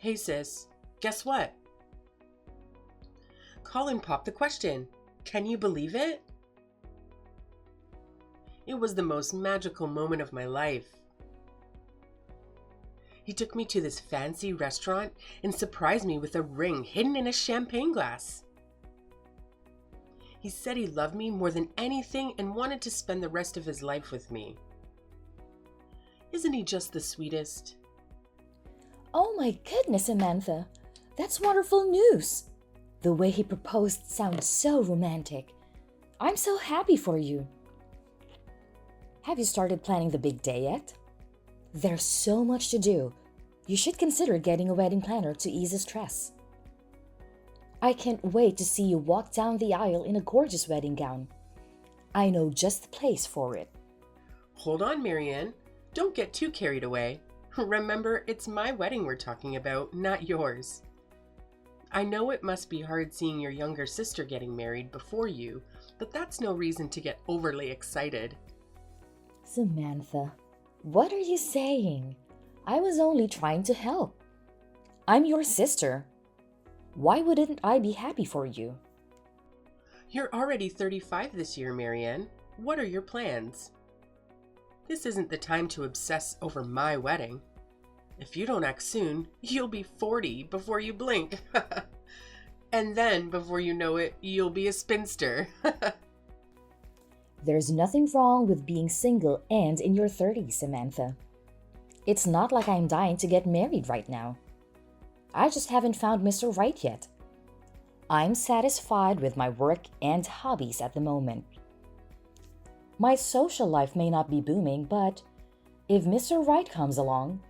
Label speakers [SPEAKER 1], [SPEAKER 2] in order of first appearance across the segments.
[SPEAKER 1] Hey sis, guess what? Colin popped the question. Can you believe it? It was the most magical moment of my life. He took me to this fancy restaurant and surprised me with a ring hidden in a champagne glass. He said he loved me more than anything and wanted to spend the rest of his life with me. Isn't he just the sweetest?
[SPEAKER 2] Oh my goodness, Samantha. That's wonderful news. The way he proposed sounds so romantic. I'm so happy for you. Have you started planning the big day yet? There's so much to do. You should consider getting a wedding planner to ease the stress. I can't wait to see you walk down the aisle in a gorgeous wedding gown. I know just the place for it.
[SPEAKER 1] Hold on, Marianne. Don't get too carried away. Remember, it's my wedding we're talking about, not yours. I know it must be hard seeing your younger sister getting married before you, but that's no reason to get overly excited.
[SPEAKER 2] Samantha, what are you saying? I was only trying to help. I'm your sister. Why wouldn't I be happy for you?
[SPEAKER 1] You're already 35 this year, Marianne. What are your plans? This isn't the time to obsess over my wedding. If you don't act soon, you'll be 40 before you blink. And then, before you know it, you'll be a spinster.
[SPEAKER 2] There's nothing wrong with being single and in your 30s, Samantha. It's not like I'm dying to get married right now. I just haven't found Mr. Right yet. I'm satisfied with my work and hobbies at the moment. My social life may not be booming, but if Mr. Right comes along,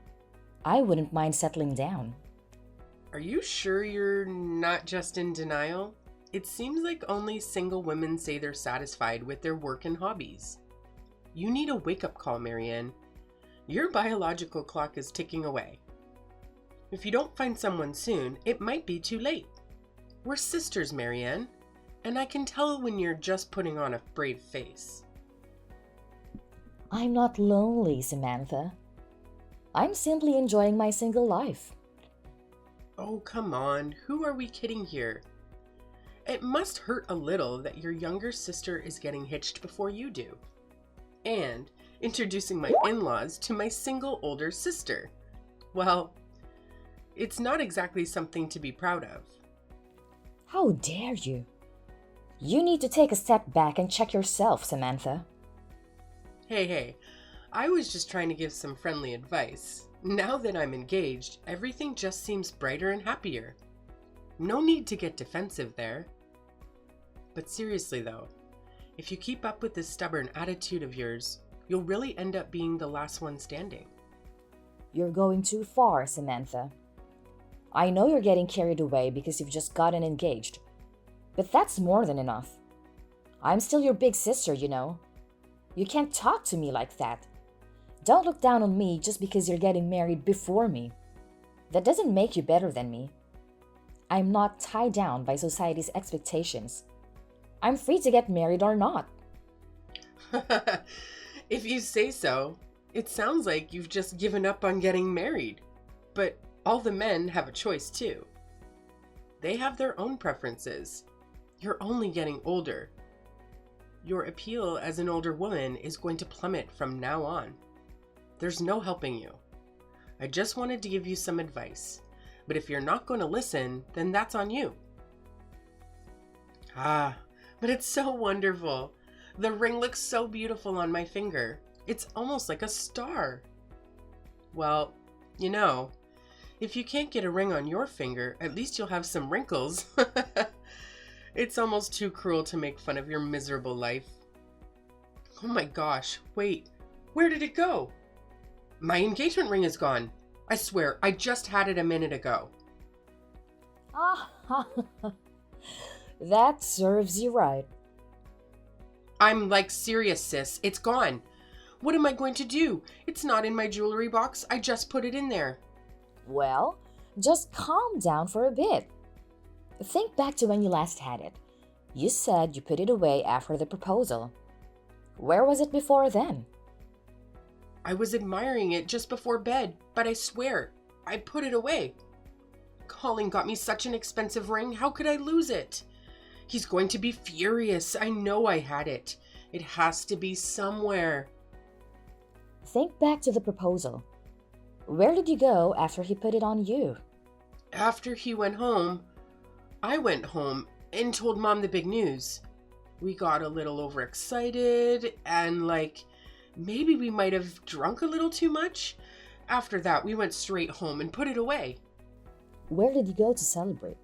[SPEAKER 2] I wouldn't mind settling down.
[SPEAKER 1] Are you sure you're not just in denial? It seems like only single women say they're satisfied with their work and hobbies. You need a wake-up call, Marianne. Your biological clock is ticking away. If you don't find someone soon, it might be too late. We're sisters, Marianne, and I can tell when you're just putting on a brave face.
[SPEAKER 2] I'm not lonely, Samantha. I'm simply enjoying my single life.
[SPEAKER 1] Oh, come on. Who are we kidding here? It must hurt a little that your younger sister is getting hitched before you do. And introducing my in-laws to my single older sister. Well, it's not exactly something to be proud of.
[SPEAKER 2] How dare you? You need to take a step back and check yourself, Samantha.
[SPEAKER 1] Hey, I was just trying to give some friendly advice. Now that I'm engaged, everything just seems brighter and happier. No need to get defensive there. But seriously though, if you keep up with this stubborn attitude of yours, you'll really end up being the last one standing.
[SPEAKER 2] You're going too far, Samantha. I know you're getting carried away because you've just gotten engaged, but that's more than enough. I'm still your big sister, you know. You can't talk to me like that. Don't look down on me just because you're getting married before me. That doesn't make you better than me. I'm not tied down by society's expectations. I'm free to get married or not.
[SPEAKER 1] If you say so, it sounds like you've just given up on getting married. But all the men have a choice too. They have their own preferences. You're only getting older. Your appeal as an older woman is going to plummet from now on. There's no helping you. I just wanted to give you some advice. But if you're not going to listen, then that's on you. But it's so wonderful. The ring looks so beautiful on my finger. It's almost like a star. Well, you know, if you can't get a ring on your finger, at least you'll have some wrinkles. It's almost too cruel to make fun of your miserable life. Oh my gosh, wait, where did it go? My engagement ring is gone. I swear, I just had it a minute ago.
[SPEAKER 2] That serves you right.
[SPEAKER 1] I'm like serious, sis. It's gone. What am I going to do? It's not in my jewelry box. I just put it in there.
[SPEAKER 2] Well, just calm down for a bit. Think back to when you last had it. You said you put it away after the proposal. Where was it before then?
[SPEAKER 1] I was admiring it just before bed, but I swear, I put it away. Colin got me such an expensive ring. How could I lose it? He's going to be furious. I know I had it. It has to be somewhere.
[SPEAKER 2] Think back to the proposal. Where did you go after he put it on you?
[SPEAKER 1] After he went home, I went home and told Mom the big news. We got a little overexcited and maybe we might have drunk a little too much. After that, we went straight home and put it away.
[SPEAKER 2] Where did you go to celebrate?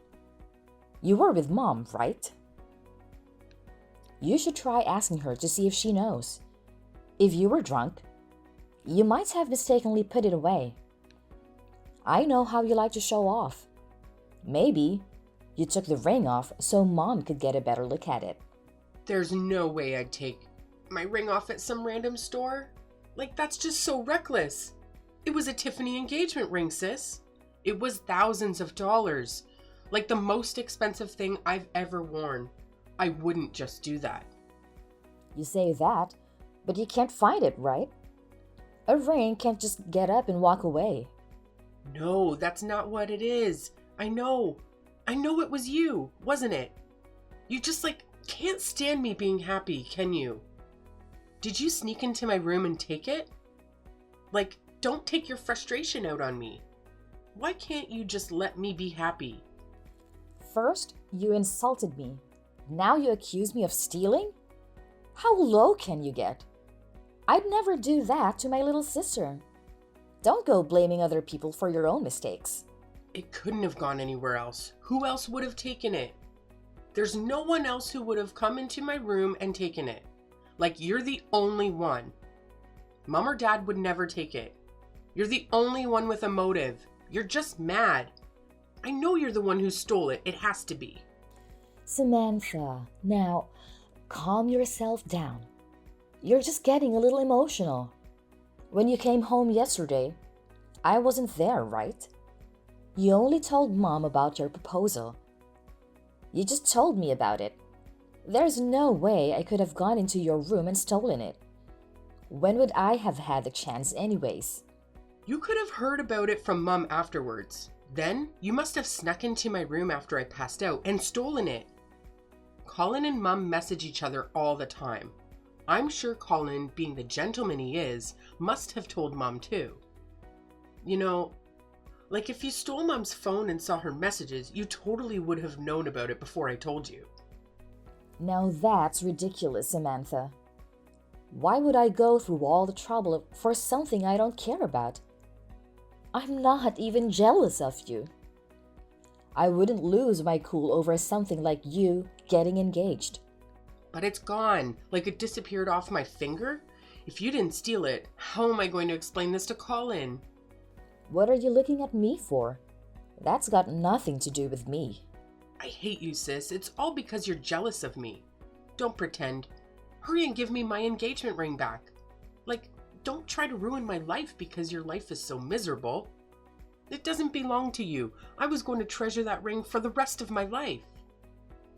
[SPEAKER 2] You were with Mom, right? You should try asking her to see if she knows. If you were drunk, you might have mistakenly put it away. I know how you like to show off. Maybe you took the ring off so Mom could get a better look at it.
[SPEAKER 1] There's no way I'd take my ring off at some random store. That's just so reckless. It was a Tiffany engagement ring, sis. It was thousands of dollars. The most expensive thing I've ever worn. I wouldn't just do that.
[SPEAKER 2] You say that, but you can't find it, right? A ring can't just get up and walk away.
[SPEAKER 1] No, that's not what it is. I know it was you, wasn't it? You just can't stand me being happy, can you? Did you sneak into my room and take it? Don't take your frustration out on me. Why can't you just let me be happy?
[SPEAKER 2] First, you insulted me. Now you accuse me of stealing? How low can you get? I'd never do that to my little sister. Don't go blaming other people for your own mistakes.
[SPEAKER 1] It couldn't have gone anywhere else. Who else would have taken it? There's no one else who would have come into my room and taken it. You're the only one. Mom or Dad would never take it. You're the only one with a motive. You're just mad. I know you're the one who stole it. It has to be.
[SPEAKER 2] Samantha, now calm yourself down. You're just getting a little emotional. When you came home yesterday, I wasn't there, right? You only told Mom about your proposal. You just told me about it. There's no way I could have gone into your room and stolen it. When would I have had the chance anyways?
[SPEAKER 1] You could have heard about it from Mom afterwards. Then you must have snuck into my room after I passed out and stolen it. Colin and Mom message each other all the time. I'm sure Colin, being the gentleman he is, must have told Mom too. If you stole Mom's phone and saw her messages, you totally would have known about it before I told you.
[SPEAKER 2] Now that's ridiculous, Samantha. Why would I go through all the trouble for something I don't care about? I'm not even jealous of you. I wouldn't lose my cool over something like you getting engaged.
[SPEAKER 1] But it's gone, it disappeared off my finger. If you didn't steal it, how am I going to explain this to Colin?
[SPEAKER 2] What are you looking at me for? That's got nothing to do with me.
[SPEAKER 1] I hate you, sis. It's all because you're jealous of me. Don't pretend. Hurry and give me my engagement ring back. Don't try to ruin my life because your life is so miserable. It doesn't belong to you. I was going to treasure that ring for the rest of my life.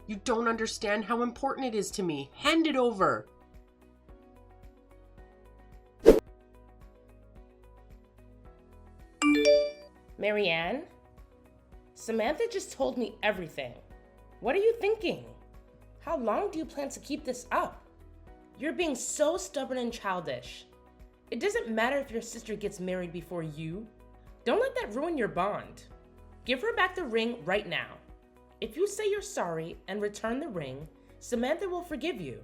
[SPEAKER 1] You don't understand how important it is to me. Hand it over.
[SPEAKER 3] Marianne? Samantha just told me everything. What are you thinking? How long do you plan to keep this up? You're being so stubborn and childish. It doesn't matter if your sister gets married before you. Don't let that ruin your bond. Give her back the ring right now. If you say you're sorry and return the ring, Samantha will forgive you.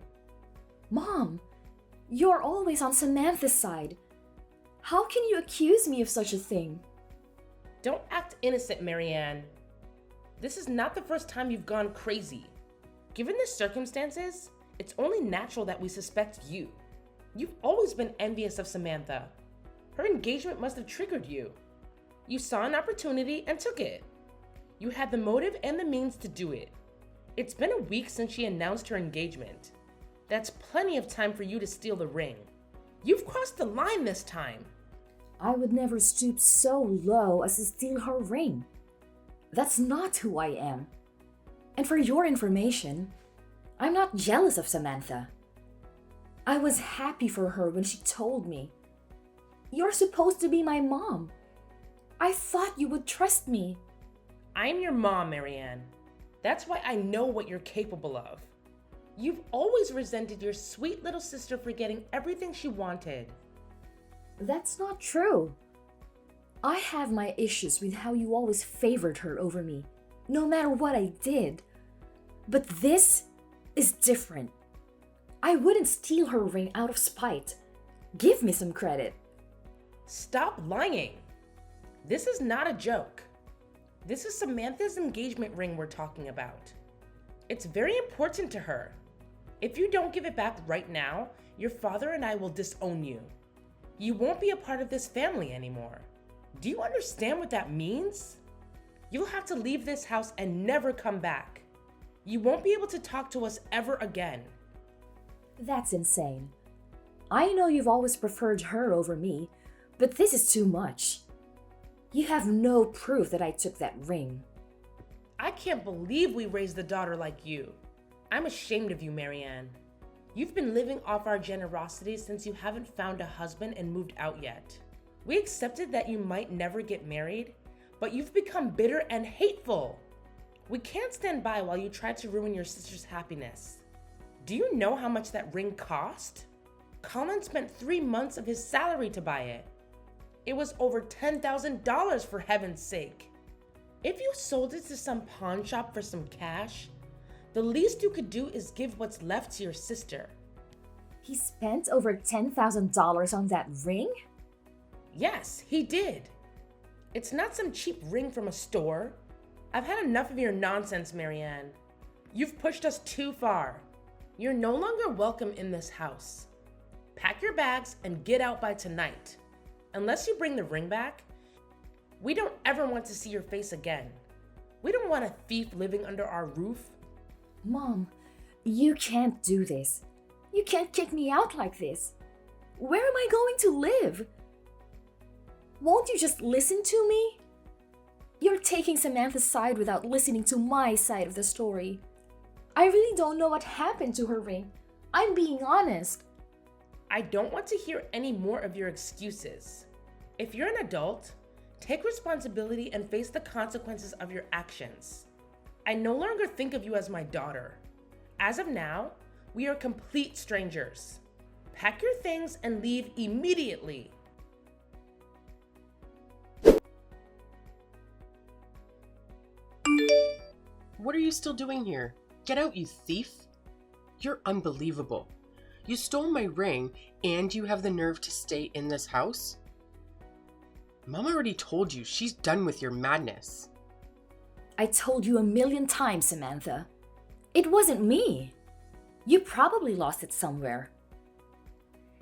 [SPEAKER 4] Mom, you're always on Samantha's side. How can you accuse me of such a thing?
[SPEAKER 3] Don't act innocent, Marianne. This is not the first time you've gone crazy. Given the circumstances, it's only natural that we suspect you. You've always been envious of Samantha. Her engagement must have triggered you. You saw an opportunity and took it. You had the motive and the means to do it. It's been a week since she announced her engagement. That's plenty of time for you to steal the ring. You've crossed the line this time.
[SPEAKER 4] I would never stoop so low as to steal her ring. That's not who I am. And for your information, I'm not jealous of Samantha. I was happy for her when she told me, "You're supposed to be my mom. I thought you would trust me."
[SPEAKER 3] I'm your mom, Marianne. That's why I know what you're capable of. You've always resented your sweet little sister for getting everything she wanted.
[SPEAKER 4] That's not true. I have my issues with how you always favored her over me, no matter what I did. But this is different. I wouldn't steal her ring out of spite. Give me some credit.
[SPEAKER 3] Stop lying. This is not a joke. This is Samantha's engagement ring we're talking about. It's very important to her. If you don't give it back right now, your father and I will disown you. You won't be a part of this family anymore. Do you understand what that means? You'll have to leave this house and never come back. You won't be able to talk to us ever again.
[SPEAKER 4] That's insane. I know you've always preferred her over me, but this is too much. You have no proof that I took that ring.
[SPEAKER 3] I can't believe we raised a daughter like you. I'm ashamed of you, Marianne. You've been living off our generosity since you haven't found a husband and moved out yet. We accepted that you might never get married, but you've become bitter and hateful. We can't stand by while you try to ruin your sister's happiness. Do you know how much that ring cost? Colin spent 3 months of his salary to buy it. It was over $10,000 for heaven's sake. If you sold it to some pawn shop for some cash, the least you could do is give what's left to your sister.
[SPEAKER 4] He spent over $10,000 on that ring?
[SPEAKER 3] Yes, he did. It's not some cheap ring from a store. I've had enough of your nonsense, Marianne. You've pushed us too far. You're no longer welcome in this house. Pack your bags and get out by tonight. Unless you bring the ring back, we don't ever want to see your face again. We don't want a thief living under our roof.
[SPEAKER 4] Mom, you can't do this. You can't kick me out like this. Where am I going to live? Won't you just listen to me? You're taking Samantha's side without listening to my side of the story. I really don't know what happened to her ring. I'm being honest.
[SPEAKER 3] I don't want to hear any more of your excuses. If you're an adult, take responsibility and face the consequences of your actions. I no longer think of you as my daughter. As of now, we are complete strangers. Pack your things and leave immediately.
[SPEAKER 1] What are you still doing here? Get out, you thief! You're unbelievable. You stole my ring, and you have the nerve to stay in this house? Mom already told you she's done with your madness.
[SPEAKER 4] I told you 1,000,000 times, Samantha. It wasn't me. You probably lost it somewhere.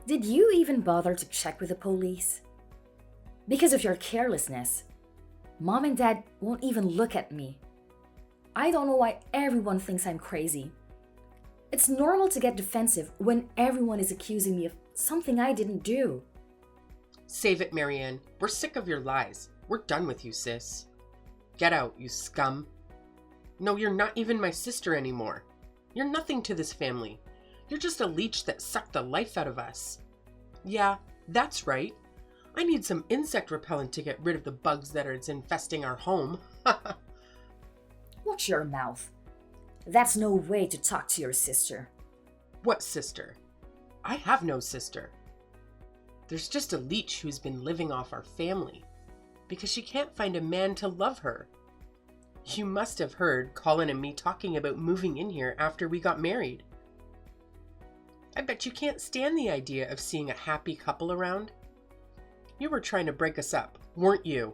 [SPEAKER 4] Did you even bother to check with the police? Because of your carelessness, Mom and Dad won't even look at me. I don't know why everyone thinks I'm crazy. It's normal to get defensive when everyone is accusing me of something I didn't do.
[SPEAKER 1] Save it, Marianne. We're sick of your lies. We're done with you, sis. Get out, you scum. No, you're not even my sister anymore. You're nothing to this family. You're just a leech that sucked the life out of us. Yeah, that's right. I need some insect repellent to get rid of the bugs that are infesting our home.
[SPEAKER 4] Watch your mouth. That's no way to talk to your sister.
[SPEAKER 1] What sister? I have no sister. There's just a leech who's been living off our family because she can't find a man to love her. You must have heard Colin and me talking about moving in here after we got married. I bet you can't stand the idea of seeing a happy couple around. You were trying to break us up, weren't you?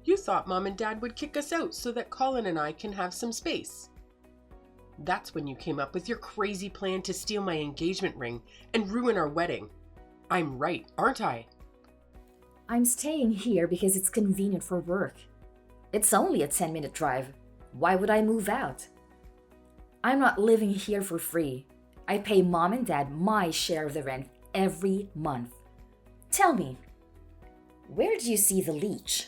[SPEAKER 1] You thought Mom and Dad would kick us out so that Colin and I can have some space. That's when you came up with your crazy plan to steal my engagement ring and ruin our wedding. I'm right, aren't I?
[SPEAKER 4] I'm staying here because it's convenient for work. It's only a 10-minute drive. Why would I move out? I'm not living here for free. I pay Mom and Dad my share of the rent every month. Tell me, where do you see the leech?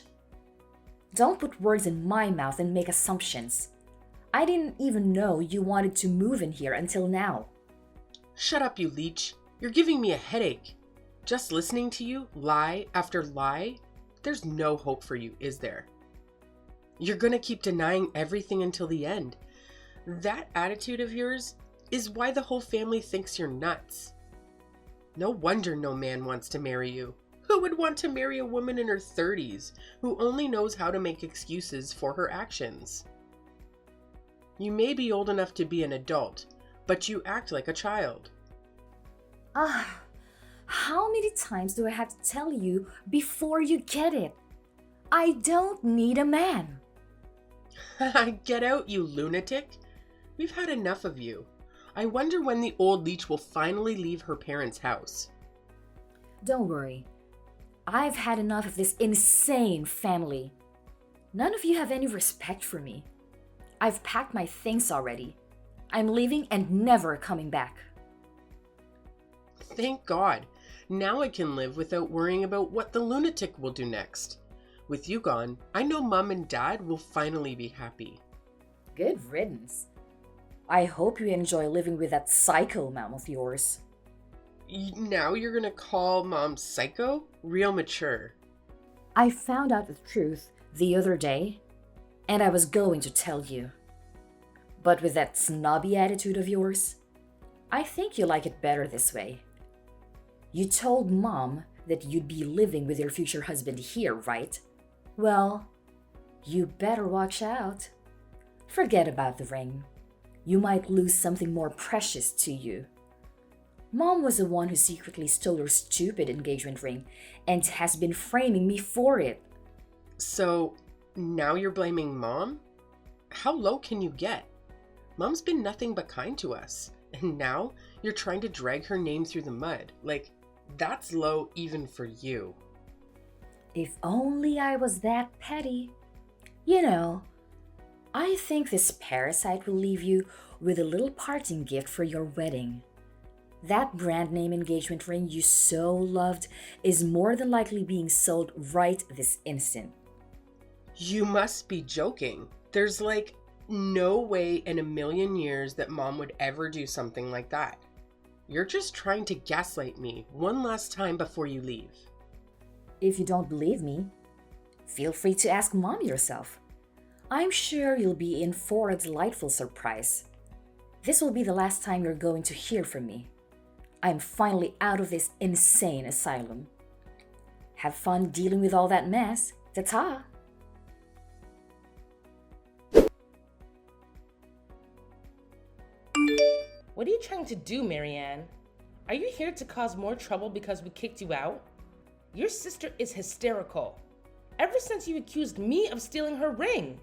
[SPEAKER 4] Don't put words in my mouth and make assumptions. I didn't even know you wanted to move in here until now.
[SPEAKER 1] Shut up, you leech. You're giving me a headache. Just listening to you, lie after lie, there's no hope for you, is there? You're gonna keep denying everything until the end. That attitude of yours is why the whole family thinks you're nuts. No wonder no man wants to marry you. Who would want to marry a woman in her 30s who only knows how to make excuses for her actions? You may be old enough to be an adult, but you act like a child.
[SPEAKER 4] How many times do I have to tell you before you get it? I don't need a man.
[SPEAKER 1] Get out, you lunatic. We've had enough of you. I wonder when the old leech will finally leave her parents' house.
[SPEAKER 4] Don't worry. I've had enough of this insane family. None of you have any respect for me. I've packed my things already. I'm leaving and never coming back.
[SPEAKER 1] Thank God. Now I can live without worrying about what the lunatic will do next. With you gone, I know Mom and Dad will finally be happy.
[SPEAKER 4] Good riddance. I hope you enjoy living with that psycho mom of yours.
[SPEAKER 1] Now you're gonna call Mom psycho? Real mature.
[SPEAKER 4] I found out the truth the other day, and I was going to tell you. But with that snobby attitude of yours, I think you like it better this way. You told Mom that you'd be living with your future husband here, right? Well, you better watch out. Forget about the ring. You might lose something more precious to you. Mom was the one who secretly stole your stupid engagement ring and has been framing me for it.
[SPEAKER 1] So, now you're blaming Mom? How low can you get? Mom's been nothing but kind to us, and now you're trying to drag her name through the mud. Like, that's low even for you.
[SPEAKER 4] If only I was that petty. You know, I think this parasite will leave you with a little parting gift for your wedding. That brand name engagement ring you so loved is more than likely being sold right this instant.
[SPEAKER 1] You must be joking. There's like no way in a million years that Mom would ever do something like that. You're just trying to gaslight me one last time before you leave.
[SPEAKER 4] If you don't believe me, feel free to ask Mom yourself. I'm sure you'll be in for a delightful surprise. This will be the last time you're going to hear from me. I'm finally out of this insane asylum. Have fun dealing with all that mess. Ta-ta!
[SPEAKER 3] What are you trying to do, Marianne? Are you here to cause more trouble because we kicked you out? Your sister is hysterical. Ever since you accused me of stealing her ring.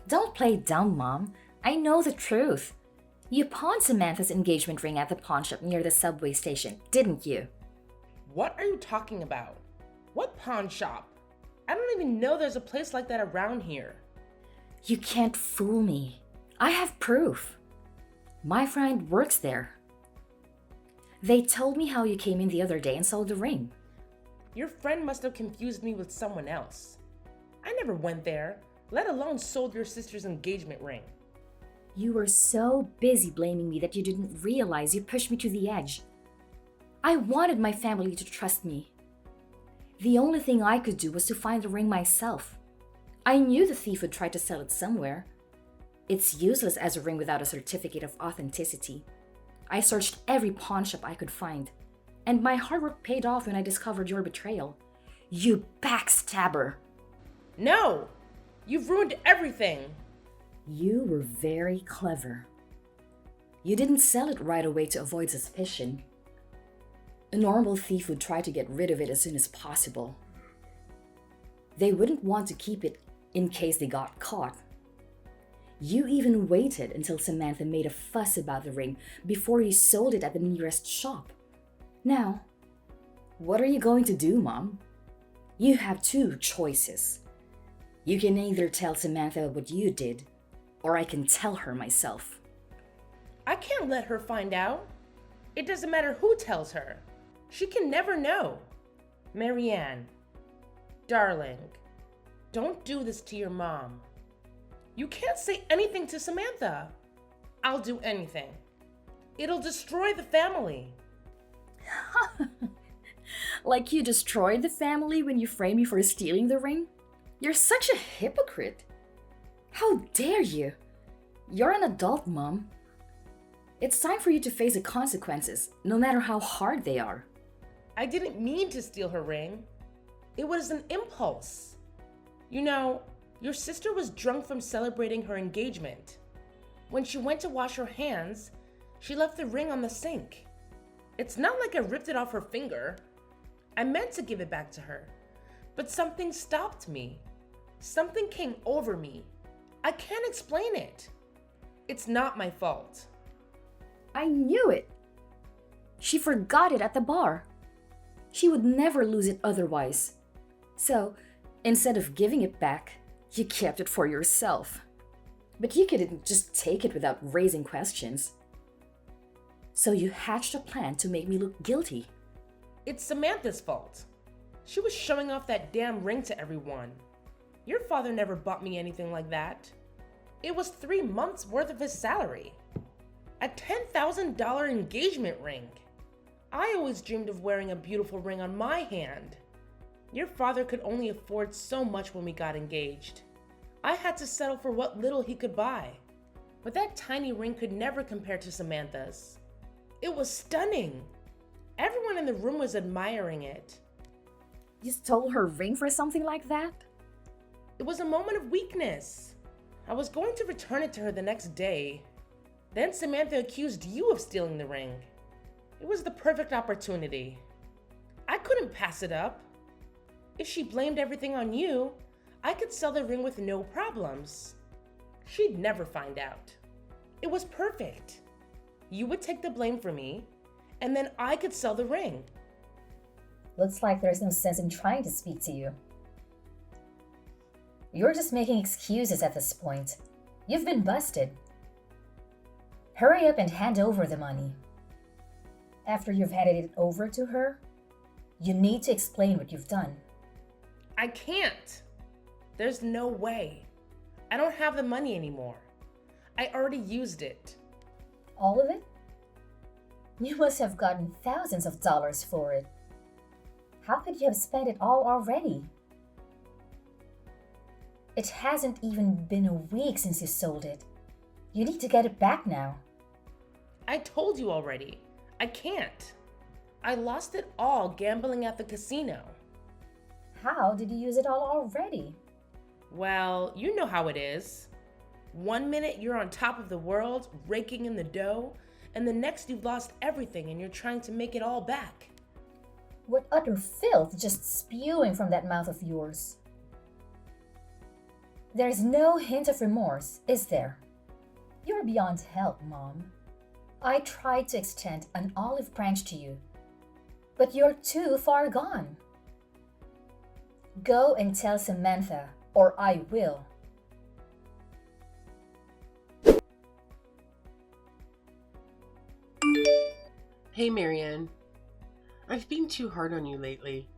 [SPEAKER 4] Don't play dumb, Mom. I know the truth. You pawned Samantha's engagement ring at the pawn shop near the subway station, didn't you?
[SPEAKER 3] What are you talking about? What pawn shop? I don't even know there's a place like that around here.
[SPEAKER 4] You can't fool me. I have proof. My friend works there. They told me how you came in the other day and sold the ring.
[SPEAKER 3] Your friend must have confused me with someone else. I never went there, let alone sold your sister's engagement ring.
[SPEAKER 4] You were so busy blaming me that you didn't realize you pushed me to the edge. I wanted my family to trust me. The only thing I could do was to find the ring myself. I knew the thief would try to sell it somewhere. It's useless as a ring without a certificate of authenticity. I searched every pawn shop I could find, and my hard work paid off when I discovered your betrayal. You backstabber!
[SPEAKER 3] No! You've ruined everything!
[SPEAKER 4] You were very clever. You didn't sell it right away to avoid suspicion. A normal thief would try to get rid of it as soon as possible. They wouldn't want to keep it in case they got caught. You even waited until Samantha made a fuss about the ring before you sold it at the nearest shop. Now, what are you going to do, Mom? You have two choices. You can either tell Samantha what you did, or I can tell her myself.
[SPEAKER 3] I can't let her find out. It doesn't matter who tells her. She can never know. Marianne, darling, don't do this to your mom. You can't say anything to Samantha. I'll do anything. It'll destroy the family.
[SPEAKER 4] Like you destroyed the family when you framed me for stealing the ring? You're such a hypocrite. How dare you? You're an adult, Mom. It's time for you to face the consequences, no matter how hard they are.
[SPEAKER 3] I didn't mean to steal her ring. It was an impulse. You know, your sister was drunk from celebrating her engagement. When she went to wash her hands, she left the ring on the sink. It's not like I ripped it off her finger. I meant to give it back to her, but something stopped me. Something came over me. I can't explain it. It's not my fault.
[SPEAKER 4] I knew it. She forgot it at the bar. She would never lose it otherwise. So, instead of giving it back, you kept it for yourself. But you couldn't just take it without raising questions. So you hatched a plan to make me look guilty.
[SPEAKER 3] It's Samantha's fault. She was showing off that damn ring to everyone. Your father never bought me anything like that. It was 3 months worth of his salary. A $10,000 engagement ring. I always dreamed of wearing a beautiful ring on my hand. Your father could only afford so much when we got engaged. I had to settle for what little he could buy. But that tiny ring could never compare to Samantha's. It was stunning. Everyone in the room was admiring it.
[SPEAKER 4] You stole her ring for something like that?
[SPEAKER 3] It was a moment of weakness. I was going to return it to her the next day. Then Samantha accused you of stealing the ring. It was the perfect opportunity. I couldn't pass it up. If she blamed everything on you, I could sell the ring with no problems. She'd never find out. It was perfect. You would take the blame for me, and then I could sell the ring.
[SPEAKER 2] Looks like there's no sense in trying to speak to you. You're just making excuses at this point. You've been busted. Hurry up and hand over the money. After you've handed it over to her, you need to explain what you've done.
[SPEAKER 3] I can't. There's no way. I don't have the money anymore. I already used it.
[SPEAKER 2] All of it? You must have gotten thousands of dollars for it. How could you have spent it all already? It hasn't even been a week since you sold it. You need to get it back now.
[SPEAKER 3] I told you already. I can't. I lost it all gambling at the casino.
[SPEAKER 2] How did you use it all already?
[SPEAKER 3] Well, you know how it is. 1 minute you're on top of the world, raking in the dough, and the next you've lost everything and you're trying to make it all back.
[SPEAKER 2] What utter filth just spewing from that mouth of yours. There's no hint of remorse, is there? You're beyond help, Mom. I tried to extend an olive branch to you, but you're too far gone. Go and tell Samantha, or I will.
[SPEAKER 1] Hey, Marianne. I've been too hard on you lately.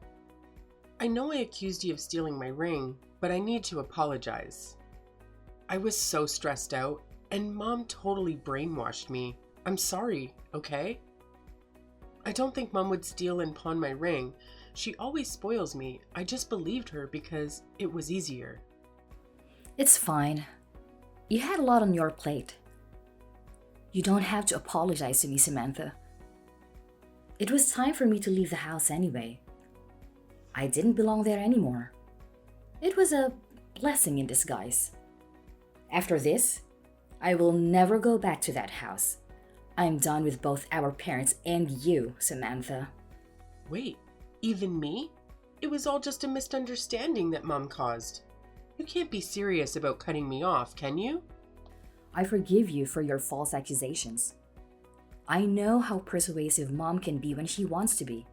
[SPEAKER 1] I know I accused you of stealing my ring, but I need to apologize. I was so stressed out, and Mom totally brainwashed me. I'm sorry, okay? I don't think Mom would steal and pawn my ring. She always spoils me. I just believed her because it was easier.
[SPEAKER 4] It's fine. You had a lot on your plate. You don't have to apologize to me, Samantha. It was time for me to leave the house anyway. I didn't belong there anymore. It was a blessing in disguise. After this, I will never go back to that house. I'm done with both our parents and you, Samantha.
[SPEAKER 1] Wait, even me? It was all just a misunderstanding that Mom caused. You can't be serious about cutting me off, can you?
[SPEAKER 4] I forgive you for your false accusations. I know how persuasive Mom can be when she wants to be.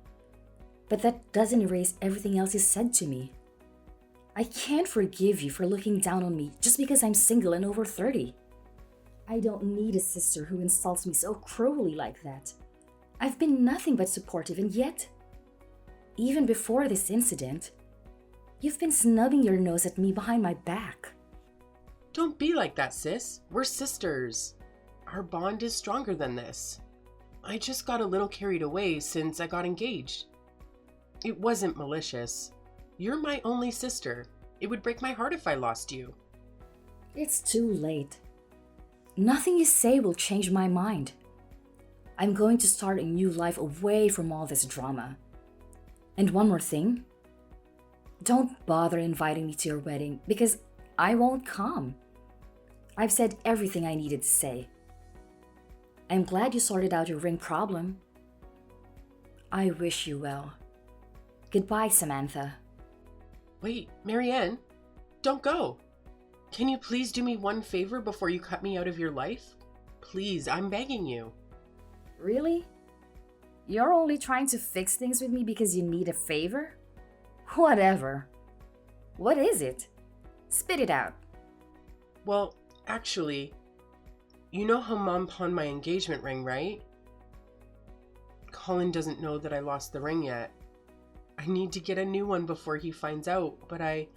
[SPEAKER 4] But that doesn't erase everything else you said to me. I can't forgive you for looking down on me just because I'm single and over 30. I don't need a sister who insults me so cruelly like that. I've been nothing but supportive, and yet, even before this incident, you've been snubbing your nose at me behind my back.
[SPEAKER 1] Don't be like that, sis. We're sisters. Our bond is stronger than this. I just got a little carried away since I got engaged. It wasn't malicious. You're my only sister. It would break my heart if I lost you.
[SPEAKER 4] It's too late. Nothing you say will change my mind. I'm going to start a new life away from all this drama. And one more thing. Don't bother inviting me to your wedding because I won't come. I've said everything I needed to say. I'm glad you sorted out your ring problem. I wish you well. Goodbye, Samantha.
[SPEAKER 1] Wait, Marianne, don't go. Can you please do me one favor before you cut me out of your life? Please, I'm begging you.
[SPEAKER 4] Really? You're only trying to fix things with me because you need a favor? Whatever. What is it? Spit it out.
[SPEAKER 1] Well, actually, you know how Mom pawned my engagement ring, right? Colin doesn't know that I lost the ring yet. I need to get a new one before he finds out, but I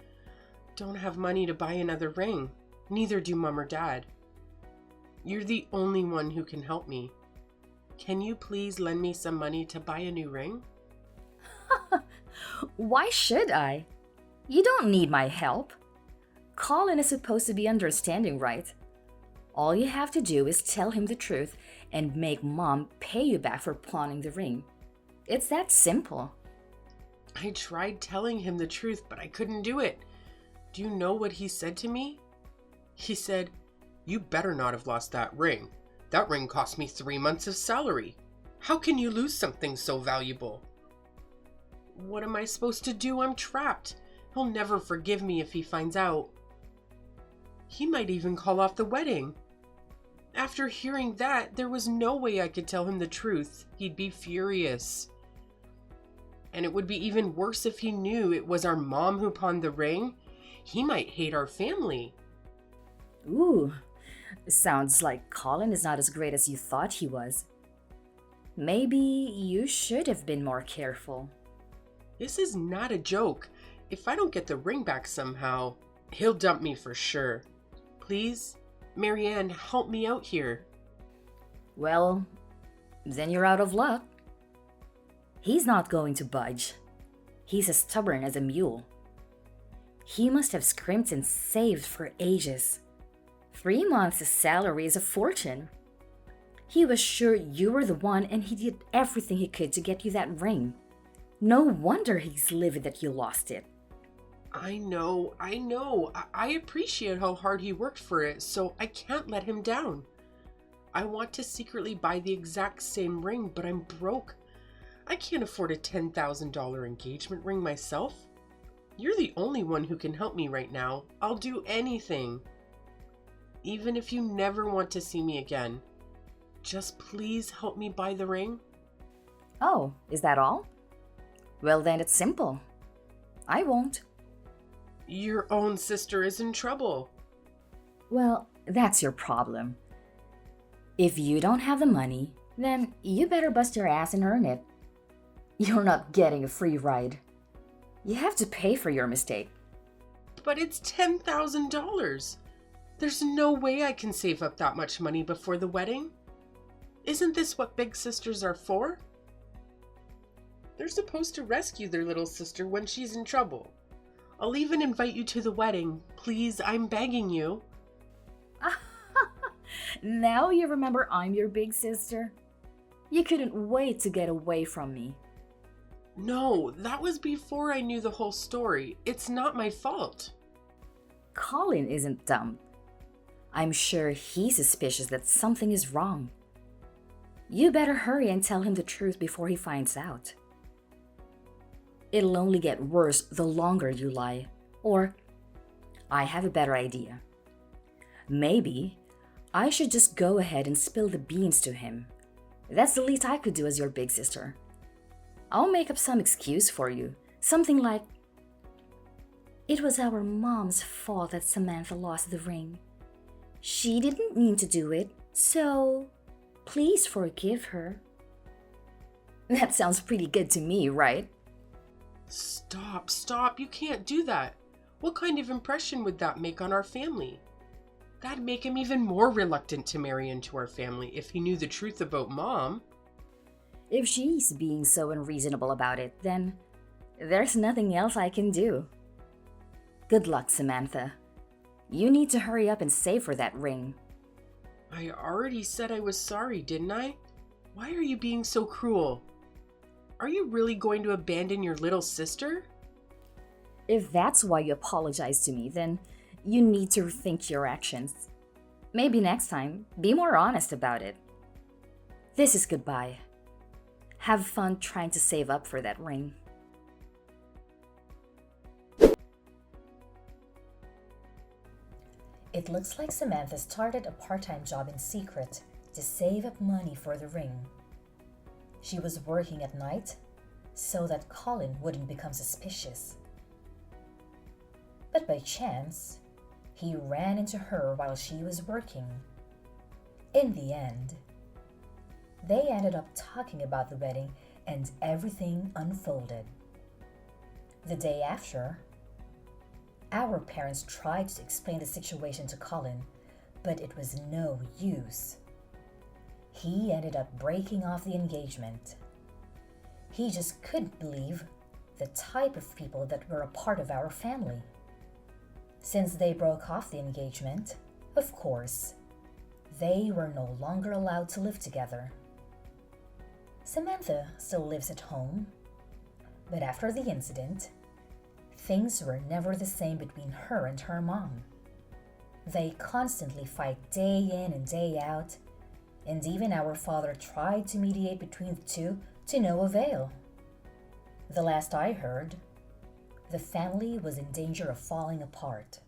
[SPEAKER 1] don't have money to buy another ring. Neither do Mom or Dad. You're the only one who can help me. Can you please lend me some money to buy a new ring?
[SPEAKER 4] Why should I? You don't need my help. Colin is supposed to be understanding, right? All you have to do is tell him the truth and make Mom pay you back for pawning the ring. It's that simple.
[SPEAKER 1] I tried telling him the truth, but I couldn't do it. Do you know what he said to me? He said, "You better not have lost that ring. That ring cost me 3 months of salary. How can you lose something so valuable?" What am I supposed to do? I'm trapped. He'll never forgive me if he finds out. He might even call off the wedding. After hearing that, there was no way I could tell him the truth. He'd be furious. And it would be even worse if he knew it was our mom who pawned the ring. He might hate our family.
[SPEAKER 4] Ooh, sounds like Colin is not as great as you thought he was. Maybe you should have been more careful.
[SPEAKER 1] This is not a joke. If I don't get the ring back somehow, he'll dump me for sure. Please, Marianne, help me out here.
[SPEAKER 4] Well, then you're out of luck. He's not going to budge. He's as stubborn as a mule. He must have scrimped and saved for ages. 3 months' salary is a fortune. He was sure you were the one and he did everything he could to get you that ring. No wonder he's livid that you lost it.
[SPEAKER 1] I know. I appreciate how hard he worked for it, so I can't let him down. I want to secretly buy the exact same ring, but I'm broke. I can't afford a $10,000 engagement ring myself. You're the only one who can help me right now. I'll do anything. Even if you never want to see me again. Just please help me buy the ring.
[SPEAKER 4] Oh, is that all? Well, then it's simple. I won't.
[SPEAKER 1] Your own sister is in trouble.
[SPEAKER 4] Well, that's your problem. If you don't have the money, then you better bust your ass and earn it. You're not getting a free ride. You have to pay for your mistake.
[SPEAKER 1] But it's $10,000. There's no way I can save up that much money before the wedding. Isn't this what big sisters are for? They're supposed to rescue their little sister when she's in trouble. I'll even invite you to the wedding. Please, I'm begging you.
[SPEAKER 4] Now you remember I'm your big sister? You couldn't wait to get away from me.
[SPEAKER 1] No, that was before I knew the whole story. It's not my fault.
[SPEAKER 4] Colin isn't dumb. I'm sure he's suspicious that something is wrong. You better hurry and tell him the truth before he finds out. It'll only get worse the longer you lie. Or, I have a better idea. Maybe I should just go ahead and spill the beans to him. That's the least I could do as your big sister. I'll make up some excuse for you. Something like, "It was our mom's fault that Samantha lost the ring. She didn't mean to do it, so please forgive her." That sounds pretty good to me, right?
[SPEAKER 1] Stop. You can't do that. What kind of impression would that make on our family? That'd make him even more reluctant to marry into our family if he knew the truth about Mom.
[SPEAKER 4] If she's being so unreasonable about it, then there's nothing else I can do. Good luck, Samantha. You need to hurry up and save for that ring.
[SPEAKER 1] I already said I was sorry, didn't I? Why are you being so cruel? Are you really going to abandon your little sister?
[SPEAKER 4] If that's why you apologize to me, then you need to rethink your actions. Maybe next time, be more honest about it. This is goodbye. Have fun trying to save up for that ring.
[SPEAKER 2] It looks like Samantha started a part-time job in secret to save up money for the ring. She was working at night so that Colin wouldn't become suspicious. But by chance, he ran into her while she was working. In the end, they ended up talking about the wedding and everything unfolded. The day after, our parents tried to explain the situation to Colin, but it was no use. He ended up breaking off the engagement. He just couldn't believe the type of people that were a part of our family. Since they broke off the engagement, of course, they were no longer allowed to live together. Samantha still lives at home, but after the incident, things were never the same between her and her mom. They constantly fight day in and day out, and even our father tried to mediate between the two to no avail. The last I heard, the family was in danger of falling apart.